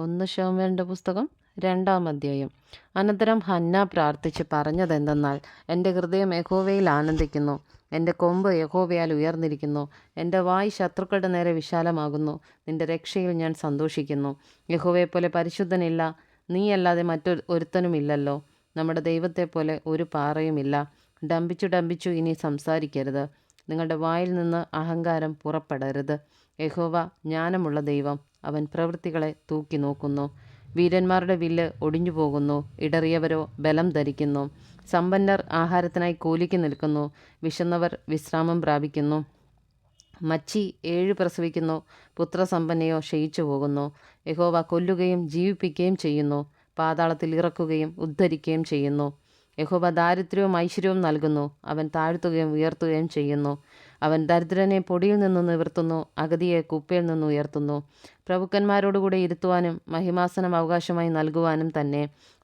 ഒന്ന് ശമൂവേലിന്റെ പുസ്തകം 2-ാം അധ്യായം. അനന്തരം ഹന്ന പ്രാർത്ഥിച്ച് പറഞ്ഞതെന്തെന്നാൽ, എൻ്റെ ഹൃദയം യഹോവയിൽ ആനന്ദിക്കുന്നു, എൻ്റെ കൊമ്പ് യഹോവയാൽ ഉയർന്നിരിക്കുന്നു. എൻ്റെ വായ് ശത്രുക്കളുടെ നേരെ വിശാലമാകുന്നു. നിൻ്റെ രക്ഷയിൽ ഞാൻ സന്തോഷിക്കുന്നു. യഹോവയെപ്പോലെ പരിശുദ്ധനില്ല, നീയല്ലാതെ ഒരുത്തനുമില്ലല്ലോ. നമ്മുടെ ദൈവത്തെപ്പോലെ ഒരു പാറയുമില്ല. ഡംഭിച്ചു ഇനി സംസാരിക്കരുത്. നിങ്ങളുടെ വായിൽ നിന്ന് അഹങ്കാരം പുറപ്പെടരുത്. യഹോവ ജ്ഞാനമുള്ള ദൈവം, അവൻ പ്രവൃത്തികളെ തൂക്കി നോക്കുന്നു. വീരന്മാരുടെ വില്ല് ഒടിഞ്ഞു പോകുന്നു, ഇടറിയവരോ ബലം ധരിക്കുന്നു. സമ്പന്നർ ആഹാരത്തിനായി കൂലിക്ക് നിൽക്കുന്നു, വിശന്നവർ വിശ്രാമം പ്രാപിക്കുന്നു. മച്ചി 7 പ്രസവിക്കുന്നു, പുത്രസമ്പന്നയോ ക്ഷയിച്ചു പോകുന്നു. യഹോവ കൊല്ലുകയും ജീവിപ്പിക്കുകയും ചെയ്യുന്നു, പാതാളത്തിൽ ഇറക്കുകയും ഉദ്ധരിക്കുകയും ചെയ്യുന്നു. യഹോവ ദാരിദ്ര്യവും ഐശ്വര്യവും നൽകുന്നു, അവൻ താഴ്ത്തുകയും ഉയർത്തുകയും ചെയ്യുന്നു. അവൻ ദരിദ്രനെ പൊടിയിൽ നിന്ന് നിവർത്തുന്നു, അഗതിയെ കുപ്പയിൽ നിന്ന് ഉയർത്തുന്നു. പ്രഭുക്കന്മാരോടുകൂടെ ഇരുത്തുവാനും മഹിമാസനം അവകാശമായി നൽകുവാനും തന്നെ.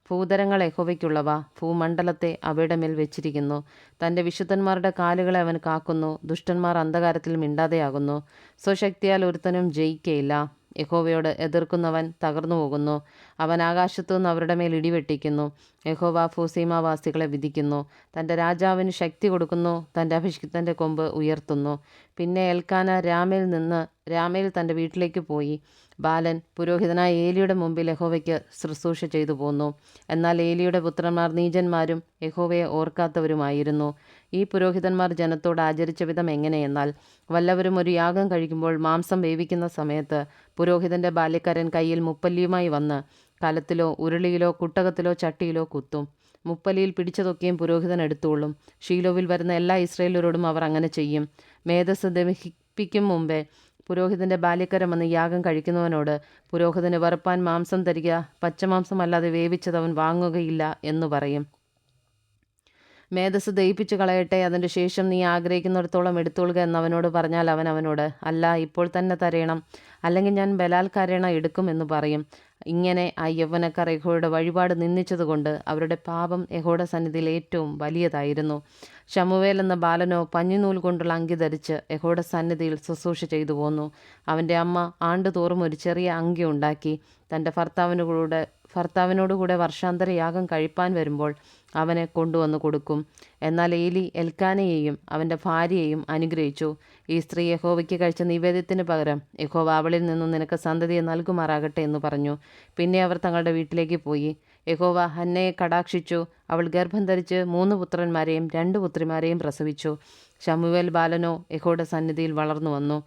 ഭൂതരങ്ങൾ യഹോവയ്ക്കുള്ളവ, ഭൂമണ്ഡലത്തെ അവയുടെ മേൽ വെച്ചിരിക്കുന്നു. തൻ്റെ വിശുദ്ധന്മാരുടെ കാലുകളെ അവൻ കാക്കുന്നു, ദുഷ്ടന്മാർ അന്ധകാരത്തിൽ മിണ്ടാതെയാകുന്നു. സ്വശക്തിയാൽ ഒരുത്തനും ജയിക്കയില്ല. യഹോവയോട് എതിർക്കുന്നവൻ തകർന്നു പോകുന്നു. അവൻ ആകാശത്തുനിന്ന് അവരുടെ മേൽ ഇടിവെട്ടിക്കുന്നു. യഹോവ ഭൂസീമാവാസികളെ വിധിക്കുന്നു. തൻ്റെ രാജാവിന് ശക്തി കൊടുക്കുന്നു, തൻ്റെ അഭിഷിക്തൻ്റെ കൊമ്പ് ഉയർത്തുന്നു. പിന്നെ എൽക്കാന രാമയിൽ തൻ്റെ വീട്ടിലേക്ക് പോയി. ബാലൻ പുരോഹിതനായ ഏലിയുടെ മുമ്പിൽ യഹോവയ്ക്ക് ശുശ്രൂഷ ചെയ്തു പോന്നു. എന്നാൽ ഏലിയുടെ പുത്രന്മാർ നീചന്മാരും യഹോവയെ ഓർക്കാത്തവരുമായിരുന്നു. ഈ പുരോഹിതന്മാർ ജനത്തോട് ആചരിച്ച വിധം എങ്ങനെയെന്നാൽ, വല്ലവരും ഒരു യാഗം കഴിക്കുമ്പോൾ മാംസം വേവിക്കുന്ന സമയത്ത് പുരോഹിതൻ്റെ ബാല്യക്കാരൻ കയ്യിൽ മുപ്പല്ലിയുമായി വന്ന് കലത്തിലോ ഉരുളിയിലോ കുട്ടകത്തിലോ ചട്ടിയിലോ കുത്തും. മുപ്പല്ലിയിൽ പിടിച്ചതൊക്കെയും പുരോഹിതൻ എടുത്തുകൊള്ളും. ഷീലോവിൽ വരുന്ന എല്ലാ ഇസ്രായേലരോടും അവർ അങ്ങനെ ചെയ്യും. മേധസ് ദഹിപ്പിക്കും മുമ്പേ പുരോഹിതൻ്റെ ബാല്യക്കാരൻ വന്ന് യാഗം കഴിക്കുന്നവനോട്, പുരോഹിതന് വറുപ്പാൻ മാംസം തരിക, പച്ചമാംസമല്ലാതെ വേവിച്ചതവൻ വാങ്ങുകയില്ല എന്നു പറയും. മേധസ് ദഹിപ്പിച്ചു കളയട്ടെ, അതിൻ്റെ ശേഷം നീ ആഗ്രഹിക്കുന്നിടത്തോളം എടുത്തുകൊള്ളുക എന്നവനോട് പറഞ്ഞാൽ അവൻ അവനോട്, അല്ല, ഇപ്പോൾ തന്നെ തരേണം, അല്ലെങ്കിൽ ഞാൻ ബലാൽക്കാരേണ എടുക്കും എന്ന് പറയും. ഇങ്ങനെ ആ യൗവനക്കാർ യഹോവയുടെ വഴിപാട് നിന്ദിച്ചതുകൊണ്ട് അവരുടെ പാപം യഹോവയുടെ സന്നിധിയിൽ ഏറ്റവും വലിയതായിരുന്നു. ശമൂവേൽ എന്ന ബാലനോ പഞ്ഞിനൂൽ കൊണ്ടുള്ള അങ്കി ധരിച്ച് യഹോവയുടെ സന്നിധിയിൽ ശുശ്രൂഷ ചെയ്തു പോന്നു. അവൻ്റെ അമ്മ ആണ്ടുതോറും ഒരു ചെറിയ അങ്കി ഉണ്ടാക്കി തൻ്റെ ഭർത്താവിനോടുകൂടെ വർഷാന്തര യാഗം കഴിപ്പാൻ വരുമ്പോൾ അവന് കൊണ്ടുവന്ന് കൊടുക്കും. എന്നാൽ ഏലി എൽക്കാനയെയും അവൻ്റെ ഭാര്യയെയും അനുഗ്രഹിച്ചു. ഈ സ്ത്രീ യഹോവയ്ക്ക് കഴിച്ച നിവേദ്യത്തിന് പകരം യഹോവ അവളിൽ നിന്നും നിനക്ക് സന്തതിയെ നൽകുമാറാകട്ടെ എന്ന് പറഞ്ഞു. പിന്നെ അവർ തങ്ങളുടെ വീട്ടിലേക്ക് പോയി. യഹോവ ഹന്നയെ കടാക്ഷിച്ചു. അവൾ ഗർഭം ധരിച്ച് 3 പുത്രന്മാരെയും 2 പുത്രിമാരെയും പ്രസവിച്ചു. ശമൂവേൽ ബാലനോ യഹോവയുടെ സന്നിധിയിൽ വളർന്നു വന്നു.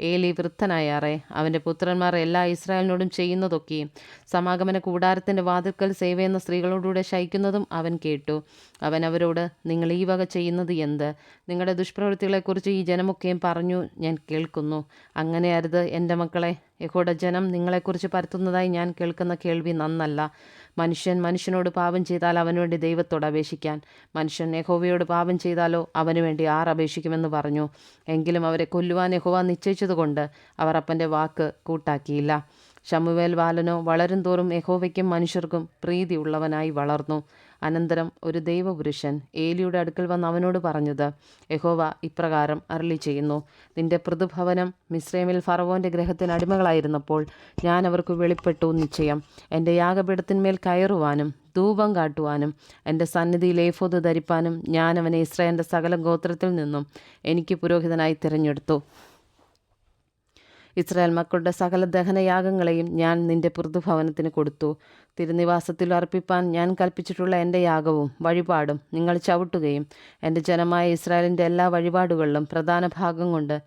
ഏലി വൃദ്ധനായാറെ അവൻ്റെ പുത്രന്മാർ എല്ലാ ഇസ്രായേലിനോടും ചെയ്യുന്നതൊക്കെയും സമാഗമന കൂടാരത്തിൻ്റെ വാതിൽക്കൽ സേവയെന്ന സ്ത്രീകളോടുകൂടെ ശയിക്കുന്നതും അവൻ കേട്ടു. അവൻ അവരോട്, നിങ്ങൾ ഈ വക ചെയ്യുന്നത് എന്ത്? നിങ്ങളുടെ ദുഷ്പ്രവൃത്തികളെക്കുറിച്ച് ഈ ജനമൊക്കെയും പറഞ്ഞു ഞാൻ കേൾക്കുന്നു. അങ്ങനെ അരുത് എൻ്റെ മക്കളെ. യഹോവയുടെ ജനം നിങ്ങളെക്കുറിച്ച് പരത്തുന്നതായി ഞാൻ കേൾക്കുന്ന കേൾവി നന്നല്ല. മനുഷ്യൻ മനുഷ്യനോട് പാപം ചെയ്താൽ അവനു വേണ്ടി ദൈവത്തോട് അപേക്ഷിക്കാൻ, മനുഷ്യൻ യഹോവയോട് പാപം ചെയ്താലോ അവനു വേണ്ടി ആർ അപേക്ഷിക്കുമെന്ന് പറഞ്ഞു. എങ്കിലും അവരെ കൊല്ലുവാൻ യഹോവ നിശ്ചയിച്ചതുകൊണ്ട് അവർ അപ്പൻ്റെ വാക്ക് കൂട്ടാക്കിയില്ല. ശമൂവേൽ ബാലനോ വളരും തോറും യഹോവയ്ക്കും മനുഷ്യർക്കും പ്രീതിയുള്ളവനായി വളർന്നു. അനന്തരം ഒരു ദൈവപുരുഷൻ ഏലിയുടെ അടുക്കൽ വന്ന് അവനോട് പറഞ്ഞത്, യഹോവ ഇപ്രകാരം അരുളി ചെയ്യുന്നു, നിന്റെ പൃഥുഭവനം മിസ്രയീമിൽ ഫറവോൻ്റെ ഗൃഹത്തിന് അടിമകളായിരുന്നപ്പോൾ ഞാൻ അവർക്ക് വെളിപ്പെട്ടു നിശ്ചയം. എൻ്റെ യാഗപീഠത്തിന്മേൽ കയറുവാനും ധൂപം കാട്ടുവാനും എൻ്റെ സന്നിധിയിൽ ഏഫോദ് ധരിപ്പാനും ഞാൻ അവനെ ഇസ്രായേലിൻ്റെ സകല ഗോത്രത്തിൽ നിന്നും എനിക്ക് പുരോഹിതനായി തിരഞ്ഞെടുത്തു. ഇസ്രായേൽ മക്കളുടെ സകല ദഹനയാഗങ്ങളെയും ഞാൻ നിന്റെ പൃഥുഭവനത്തിന് കൊടുത്തു. തിരുനിവാസത്തിൽ അർപ്പിപ്പാൻ ഞാൻ കൽപ്പിച്ചിട്ടുള്ള എൻ്റെ യാഗവും വഴിപാടും നിങ്ങൾ ചവിട്ടുകയും എൻ്റെ ജനമായ ഇസ്രായേലിൻ്റെ എല്ലാ വഴിപാടുകളിലും പ്രധാന ഭാഗം കൊണ്ട്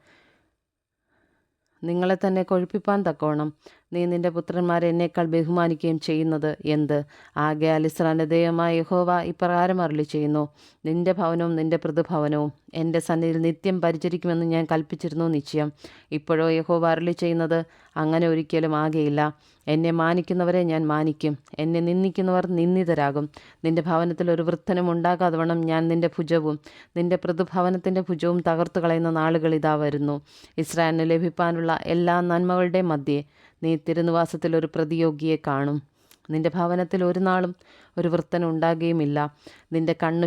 നിങ്ങളെ തന്നെ കൊഴുപ്പിപ്പാൻ തക്കവണ്ണം നീ നിന്റെ പുത്രന്മാരെ എന്നേക്കാൾ ബഹുമാനിക്കുകയും ചെയ്യുന്നത് എന്ത്? ആകയാൽ ഇസ്രായേലിൻ്റെ ദൈവമായ യഹോവ ഇപ്രകാരം അരുളി ചെയ്യുന്നു, നിന്റെ ഭവനവും നിന്റെ പൃഥുഭവനവും എൻ്റെ സന്നിധിയിൽ നിത്യം പരിചരിക്കുമെന്ന് ഞാൻ കൽപ്പിച്ചിരുന്നു നിശ്ചയം. ഇപ്പോഴോ യഹോവ അരുളി ചെയ്യുന്നത്, അങ്ങനെ ഒരിക്കലും ആകയില്ല. എന്നെ മാനിക്കുന്നവരെ ഞാൻ മാനിക്കും, എന്നെ നിന്ദിക്കുന്നവർ നിന്ദിതരാകും. നിന്റെ ഭവനത്തിൽ ഒരു വൃദ്ധനും ഉണ്ടാകാതവണ്ണം ഞാൻ നിന്റെ ഭുജവും നിന്റെ പൃഥുഭവനത്തിൻ്റെ ഭുജവും തകർത്തു കളയുന്ന നാളുകൾ ഇതാ വരുന്നു. ഇസ്രായേലിന് ലഭിപ്പാനുള്ള എല്ലാ നന്മകളുടെ മധ്യേ നീ തിരുനിവാസത്തിൽ ഒരു പ്രതിയോഗിയെ കാണും. നിന്റെ ഭവനത്തിൽ ഒരു നാളും ഒരു വൃത്തനും ഉണ്ടാകുകയുമില്ല. നിന്റെ കണ്ണു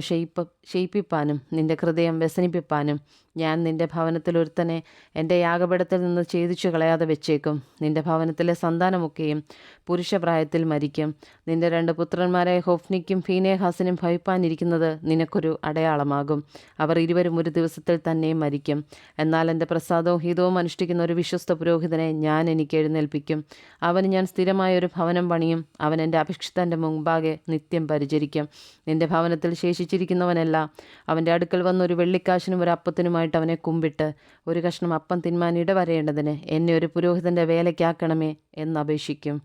ക്ഷയിപ്പിപ്പാനും നിന്റെ ഹൃദയം വ്യസനിപ്പിപ്പാനും ഞാൻ നിന്റെ ഭവനത്തിൽ ഒരുത്തനെ എൻ്റെ യാഗപീഠത്തിൽ നിന്ന് ഛേദിച്ചു കളയാതെ വെച്ചേക്കും. നിന്റെ ഭവനത്തിലെ സന്താനമൊക്കെയും പുരുഷപ്രായത്തിൽ മരിക്കും. നിന്റെ 2 പുത്രന്മാരായ ഹൊഫ്നിക്കും ഫീനേഹാസിനും ഭവിപ്പാനിരിക്കുന്നത് നിനക്കൊരു അടയാളമാകും. അവർ ഇരുവരും ഒരു ദിവസത്തിൽ തന്നെ മരിക്കും. എന്നാൽ എൻ്റെ പ്രസാദവും ഹിതവും അനുഷ്ഠിക്കുന്ന ഒരു വിശ്വസ്ത പുരോഹിതനെ ഞാൻ എനിക്ക് എഴുന്നേൽപ്പിക്കും. അവന് ഞാൻ സ്ഥിരമായ ഒരു ഭവനം പണിയും. അവൻ എൻ്റെ അഭിഷിക്തൻ്റെ മുമ്പാകെ നിത്യം പരിചരിക്കും. നിന്റെ ഭവനത്തിൽ ശേഷിച്ചിരിക്കുന്നവനെല്ലാം അവൻ്റെ അടുക്കൽ വന്ന് ഒരു വെള്ളിക്കാശിനും ഒരു അപ്പത്തിനുമായിട്ട് അവനെ കുമ്പിട്ട്, ഒരു കഷ്ണം അപ്പം തിന്മാൻ ഇടവരേണ്ടതിന് എന്നെ ഒരു പുരോഹിതൻ്റെ വേലയ്ക്കാക്കണമേ എന്നപേക്ഷിക്കും.